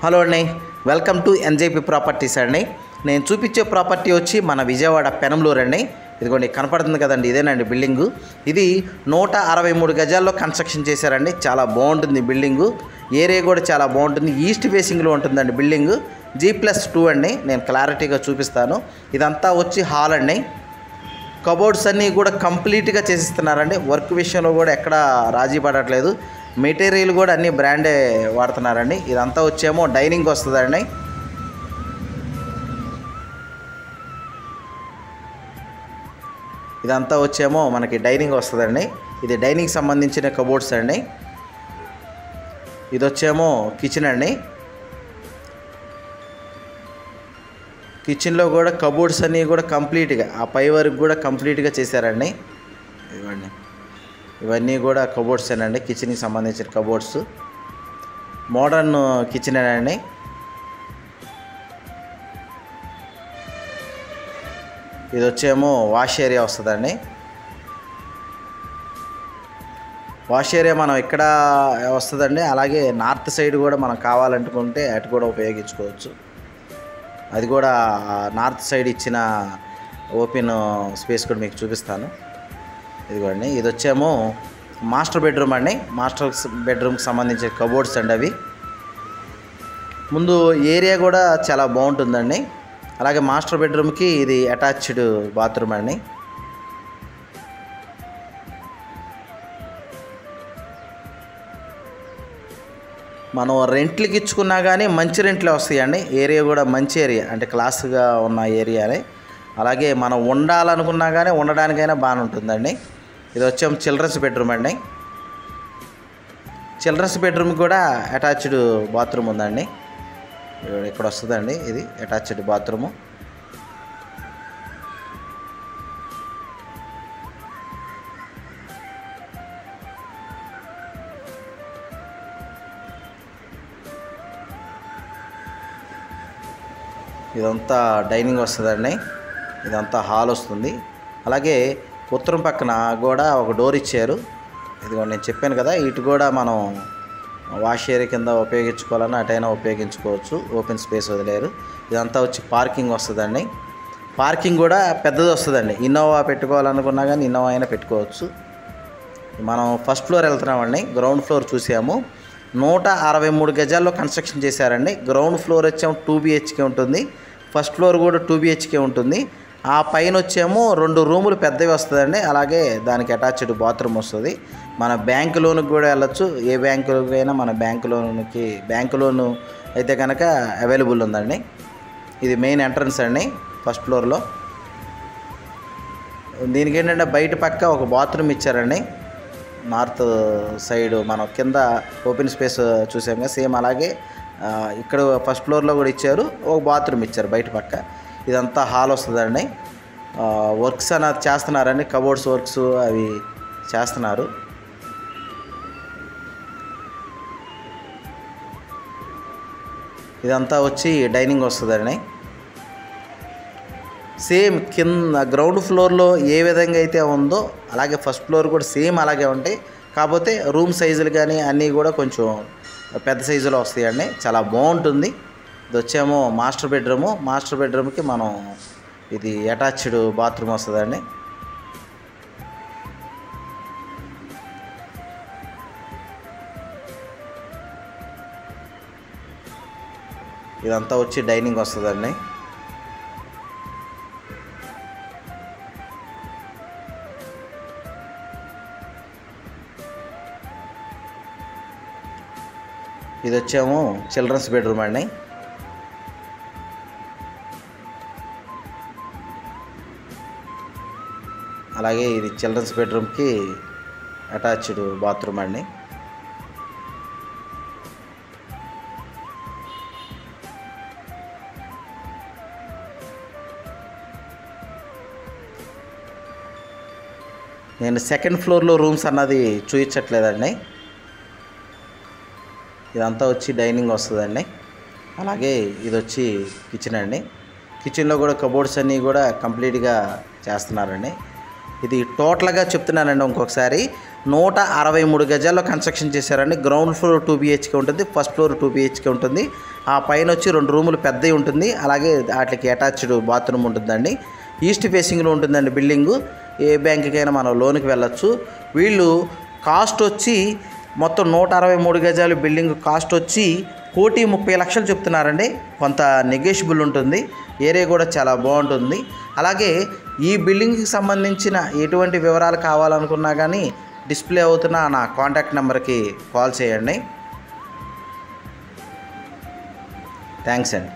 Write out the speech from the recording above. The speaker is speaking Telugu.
హలో అండి, వెల్కమ్ టు ఎన్జేపీ ప్రాపర్టీస్ అండి. నేను చూపించే ప్రాపర్టీ వచ్చి మన విజయవాడ పెనంలూరు అండి. ఇదిగోండి కనపడుతుంది కదండి, ఇదేనండి బిల్డింగు. ఇది 163 గజాల్లో కన్స్ట్రక్షన్ చేశారండి. చాలా బాగుంటుంది బిల్డింగు. ఏరియా కూడా చాలా బాగుంటుంది. ఈస్ట్ ఫేసింగ్లో ఉంటుందండి బిల్డింగు. G+2 అండి. నేను క్లారిటీగా చూపిస్తాను. ఇదంతా వచ్చి హాల్ అండి. కబోర్డ్స్ అన్నీ కూడా కంప్లీట్గా చేసిస్తున్నారండి. వర్క్ విషయంలో కూడా ఎక్కడ రాజీ పడట్లేదు. మెటీరియల్ కూడా అన్ని బ్రాండే వాడుతున్నారండి. ఇదంతా వచ్చేమో డైనింగ్ వస్తుందండి. ఇదంతా వచ్చేమో మనకి డైనింగ్ వస్తుందండి. ఇది డైనింగ్ సంబంధించిన కబోర్డ్స్ అండి. ఇది వచ్చేమో కిచెన్ అండి. కిచెన్లో కూడా కబోర్డ్స్ అన్నీ కూడా కంప్లీట్గా ఆ పై వరకు కూడా కంప్లీట్గా చేశారండి. ఇవ్వండి, ఇవన్నీ కూడా కబోర్డ్స్ అండి. కిచెన్కి సంబంధించిన కబోర్డ్స్. మోడర్న్ కిచెన్ అండి. ఇది వచ్చేమో వాష్ ఏరియా వస్తుందండి. వాష్ ఏరియా మనం ఇక్కడ వస్తుందండి. అలాగే నార్త్ సైడ్ కూడా మనం కావాలనుకుంటే అటు కూడా ఉపయోగించుకోవచ్చు. అది కూడా నార్త్ సైడ్ ఇచ్చిన ఓపెన్ స్పేస్ కూడా మీకు చూపిస్తాను. ఇదిగోండి, ఇది వచ్చేమో మాస్టర్ బెడ్రూమ్ అండి. మాస్టర్ బెడ్రూమ్కి సంబంధించిన కబోర్డ్స్ అండి అవి. ముందు ఏరియా కూడా చాలా బాగుంటుందండి. అలాగే మాస్టర్ బెడ్రూమ్కి ఇది అటాచ్డ్ బాత్రూమ్ అండి. మనం రెంట్లకి ఇచ్చుకున్నా కానీ మంచి రెంట్లే వస్తాయండి. ఏరియా కూడా మంచి ఏరియా, అంటే క్లాస్గా ఉన్న ఏరియానే. అలాగే మనం ఉండాలనుకున్నా కానీ ఉండడానికైనా బాగానే ఉంటుందండి. ఇది వచ్చేమో చిల్డ్రన్స్ బెడ్రూమ్ అండి. చిల్డ్రన్స్ బెడ్రూమ్ కూడా అటాచ్డ్ బాత్రూమ్ ఉందండి. ఇక్కడ వస్తుందండి, ఇది అటాచ్డ్ బాత్రూము. ఇదంతా డైనింగ్ వస్తుందండి. ఇదంతా హాల్ వస్తుంది. అలాగే ఉత్తరం పక్కన కూడా ఒక డోర్ ఇచ్చారు. ఇదిగో నేను చెప్పాను కదా, ఇటు కూడా మనం వాష్ ఏరియా కింద ఉపయోగించుకోవాలన్నా అటైనా ఉపయోగించుకోవచ్చు. ఓపెన్ స్పేస్ వదిలేరు. ఇదంతా వచ్చి పార్కింగ్ వస్తుందండి. పార్కింగ్ కూడా పెద్దది వస్తుందండి. ఇన్నోవా పెట్టుకోవాలనుకున్నా కానీ ఇన్నోవా అయినా పెట్టుకోవచ్చు. మనం ఫస్ట్ ఫ్లోర్ వెళ్తున్నామండి. గ్రౌండ్ ఫ్లోర్ చూసాము. 163 గజాల్లో కన్స్ట్రక్షన్ చేశారండి. గ్రౌండ్ ఫ్లోర్ వచ్చేమో 2 BHK ఉంటుంది. ఫస్ట్ ఫ్లోర్ కూడా 2 BHK ఉంటుంది. ఆ పైన వచ్చేమో 2 రూములు పెద్దవి వస్తుందండి. అలాగే దానికి అటాచ్డ్ బాత్రూమ్ వస్తుంది. మన బ్యాంక్ లోన్కి కూడా వెళ్ళొచ్చు. ఏ బ్యాంకుకైనా మన బ్యాంక్ లోను అయితే కనుక అవైలబుల్ ఉందండి. ఇది మెయిన్ ఎంట్రన్స్ అండి ఫస్ట్ ఫ్లోర్లో. దీనికి ఏంటంటే బయట పక్క ఒక బాత్రూమ్ ఇచ్చారండి. నార్త్ సైడ్ మనం కింద ఓపెన్ స్పేస్ చూసాం కదా, సేమ్ అలాగే ఇక్కడ ఫస్ట్ ఫ్లోర్లో కూడా ఇచ్చారు. ఒక బాత్రూమ్ ఇచ్చారు బయట పక్క. ఇదంతా హాల్ వస్తుందండి. వర్క్స్ అన్నది చేస్తున్నారండి. కబోర్డ్స్ వర్క్స్ అవి చేస్తున్నారు. ఇదంతా వచ్చి డైనింగ్ వస్తుందండి. సేమ్ కింద గ్రౌండ్ ఫ్లోర్లో ఏ విధంగా అయితే ఉందో అలాగే ఫస్ట్ ఫ్లోర్ కూడా సేమ్ అలాగే ఉంటాయి. కాకపోతే రూమ్ సైజులు కానీ అన్నీ కూడా కొంచెం పెద్ద సైజులో వస్తాయండి. చాలా బాగుంటుంది. ఇది వచ్చేమో మాస్టర్ బెడ్రూము. మాస్టర్ బెడ్రూమ్కి మనం ఇది అటాచ్డ్ బాత్రూమ్ వస్తుందండి. ఇదంతా వచ్చి డైనింగ్ వస్తుందండి. ఇది వచ్చేమో చిల్డ్రన్స్ బెడ్రూమ్ అండి. అలాగే ఇది చిల్డ్రన్స్ బెడ్రూమ్కి అటాచ్డ్ బాత్రూమ్ అండి. నేను సెకండ్ ఫ్లోర్లో రూమ్స్ అన్నది చూపించట్లేదండి. ఇదంతా వచ్చి డైనింగ్ వస్తుందండి. అలాగే ఇది వచ్చి కిచెన్ అండి. కిచెన్లో కూడా కబోర్డ్స్ అన్నీ కూడా కంప్లీట్గా చేస్తున్నారండి. ఇది టోటల్గా చెప్తున్నానండి ఇంకొకసారి, 163 గజాల్లో కన్స్ట్రక్షన్ చేశారండి. గ్రౌండ్ ఫ్లోర్ 2 BHK ఉంటుంది, ఫస్ట్ ఫ్లోర్ 2 BHK ఉంటుంది. ఆ పైన వచ్చి 2 రూములు పెద్దవి ఉంటుంది, అలాగే వాటికి అటాచ్డ్ బాత్రూమ్ ఉంటుందండి. ఈస్ట్ ఫేసింగ్లో ఉంటుందండి బిల్డింగు. ఏ బ్యాంకుకైనా మనం లోన్కి వెళ్ళొచ్చు. వీళ్ళు కాస్ట్ వచ్చి మొత్తం 163 గజాలు బిల్డింగ్ కాస్ట్ వచ్చి 1,30,00,000 చెప్తున్నారండి. కొంత నెగోషియబుల్ ఉంటుంది. ఏరియా కూడా చాలా బాగుంటుంది. అలాగే ఈ బిల్డింగ్కి సంబంధించిన ఎటువంటి వివరాలు కావాలనుకున్నా కానీ డిస్ప్లే అవుతున్న నా కాంటాక్ట్ నెంబర్కి కాల్ చేయండి. థ్యాంక్స్ అండి.